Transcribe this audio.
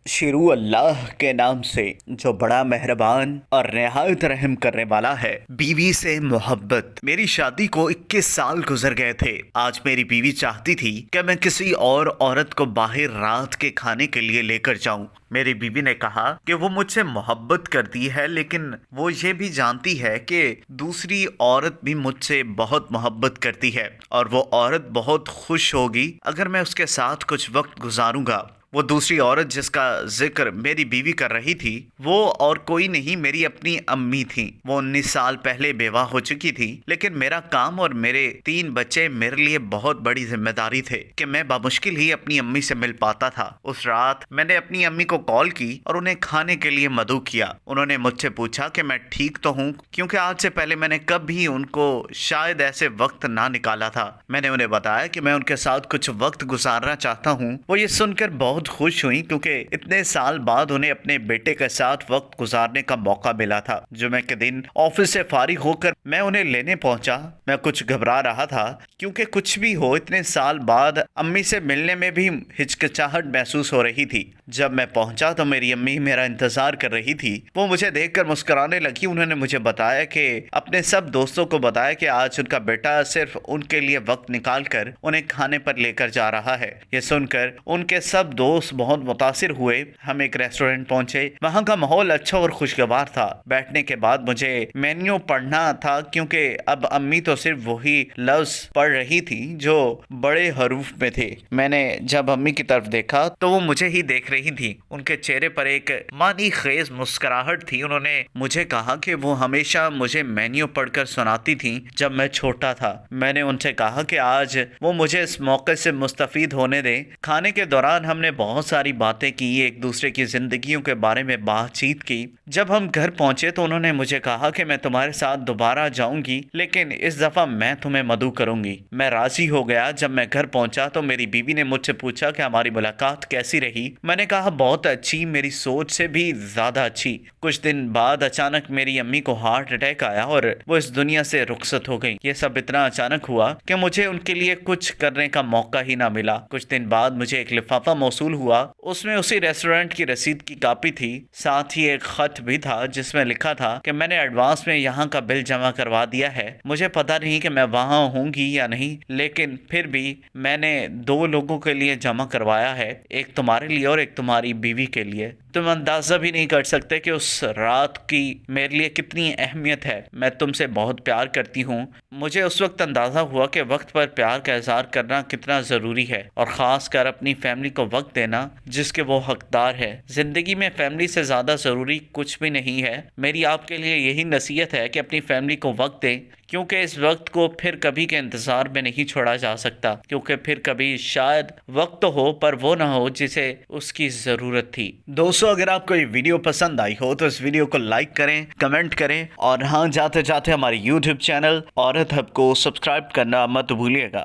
شروع اللہ کے نام سے جو بڑا مہربان اور نہایت رحم کرنے والا ہے۔ بیوی سے محبت۔ میری شادی کو 21 سال گزر گئے تھے۔ آج میری بیوی چاہتی تھی کہ میں کسی اور عورت کو باہر رات کے کھانے کے لیے لے کر جاؤں۔ میری بیوی نے کہا کہ وہ مجھ سے محبت کرتی ہے، لیکن وہ یہ بھی جانتی ہے کہ دوسری عورت بھی مجھ سے بہت محبت کرتی ہے، اور وہ عورت بہت خوش ہوگی اگر میں اس کے ساتھ کچھ وقت گزاروں گا۔ وہ دوسری عورت جس کا ذکر میری بیوی کر رہی تھی، وہ اور کوئی نہیں، میری اپنی امی تھی۔ وہ 19 سال پہلے بیوہ ہو چکی تھی، لیکن میرا کام اور میرے 3 بچے میرے لیے بہت بڑی ذمہ داری تھے کہ میں بمشکل ہی اپنی امی سے مل پاتا تھا۔ اس رات میں نے اپنی امی کو کال کی اور انہیں کھانے کے لیے مدعو کیا۔ انہوں نے مجھ سے پوچھا کہ میں ٹھیک تو ہوں، کیونکہ آج سے پہلے میں نے کبھی ان کو شاید ایسے وقت نہ نکالا تھا۔ میں نے انہیں بتایا کہ میں ان کے ساتھ کچھ وقت گزارنا چاہتا ہوں۔ وہ یہ سن کر بہت خوش ہوئی، کیونکہ اتنے سال بعد انہیں اپنے بیٹے کے ساتھ وقت گزارنے کا موقع ملا تھا۔ جمعے کے دن آفس سے فارغ ہو کر میں انہیں لینے پہنچا۔ میں کچھ گھبرا رہا تھا، کیونکہ کچھ بھی ہو اتنے سال بعد امی سے ملنے میں بھی ہچکچاہٹ محسوس ہو رہی تھی۔ جب میں پہنچا تو میری امی میرا انتظار کر رہی تھی۔ وہ مجھے دیکھ کر مسکرانے لگی۔ انہوں نے مجھے بتایا کہ اپنے سب دوستوں کو بتایا کہ آج ان کا بیٹا صرف ان کے لیے وقت نکال کر انہیں کھانے پر لے کر جا رہا ہے۔ یہ سن کر ان کے سب دوست بہت متاثر ہوئے۔ ہم ایک ریسٹورنٹ پہنچے۔ وہاں کا ماحول اچھا اور خوشگوار تھا۔ بیٹھنے کے بعد مجھے مینیو پڑھنا تھا، کیونکہ اب امی تو صرف وہی لفظ پڑھ رہی تھی جو بڑے حروف میں تھے۔ میں نے جب امی کی طرف دیکھا تو وہ مجھے ہی دیکھ رہی تھی۔ ان کے چہرے پر ایک معنی خیز مسکراہٹ تھی۔ انہوں نے مجھے کہا کہ وہ ہمیشہ مجھے مینیو پڑھ کر سناتی تھیں جب میں چھوٹا تھا۔ میں نے ان سے کہا کہ آج وہ مجھے اس موقع سے مستفید ہونے دیں۔ کھانے کے دوران ہم نے بہت ساری باتیں کی، ایک دوسرے کی زندگیوں کے بارے میں بات چیت کی۔ جب ہم گھر پہنچے تو انہوں نے مجھے کہا کہ میں تمہارے ساتھ دوبارہ جاؤں گی، لیکن اس دفعہ میں تمہیں مدعو کروں گی۔ میں راضی ہو گیا۔ جب میں گھر پہنچا تو میری بیوی نے مجھ سے پوچھا کہ ہماری ملاقات کیسی رہی۔ میں نے کہا بہت اچھی، میری سوچ سے بھی زیادہ اچھی۔ کچھ دن بعد اچانک میری امی کو ہارٹ اٹیک آیا اور وہ اس دنیا سے رخصت ہو گئی۔ یہ سب اتنا اچانک ہوا کہ مجھے ان کے لیے کچھ کرنے کا موقع ہی نہ ملا۔ کچھ دن بعد مجھے ایک لفافہ موصول ہوا۔ اس میں اسی ریسٹورنٹ کی رسید کی کاپی تھی، ساتھ ہی ایک خط بھی تھا جس میں لکھا تھا کہ میں نے ایڈوانس میں یہاں کا بل جمع کروا دیا ہے۔ مجھے پتہ نہیں کہ میں وہاں ہوں گی یا نہیں، لیکن پھر بھی میں نے 2 لوگوں کے لیے جمع کروایا ہے، ایک تمہارے لیے اور ایک تمہاری بیوی کے لیے۔ تم اندازہ بھی نہیں کر سکتے کہ اس رات کی میرے لیے کتنی اہمیت ہے۔ میں تم سے بہت پیار کرتی ہوں۔ مجھے اس وقت اندازہ ہوا کہ وقت پر پیار کا اظہار کرنا کتنا ضروری ہے، اور خاص کر اپنی فیملی کو وقت دینا جس کے وہ حقدار ہے۔ زندگی میں فیملی سے زیادہ ضروری کچھ بھی نہیں ہے۔ میری آپ کے لیے یہی نصیحت ہے کہ اپنی فیملی کو وقت دیں، کیونکہ اس وقت کو پھر کبھی کے انتظار میں نہیں چھوڑا جا سکتا، کیونکہ پھر کبھی شاید وقت تو ہو پر وہ نہ ہو جسے اس کی ضرورت تھی۔ دوستو، اگر آپ کو یہ ویڈیو پسند آئی ہو تو اس ویڈیو کو لائک کریں، کمنٹ کریں، اور ہاں، جاتے جاتے ہماری یوٹیوب چینل عورت ہب کو سبسکرائب کرنا مت بھولیے گا۔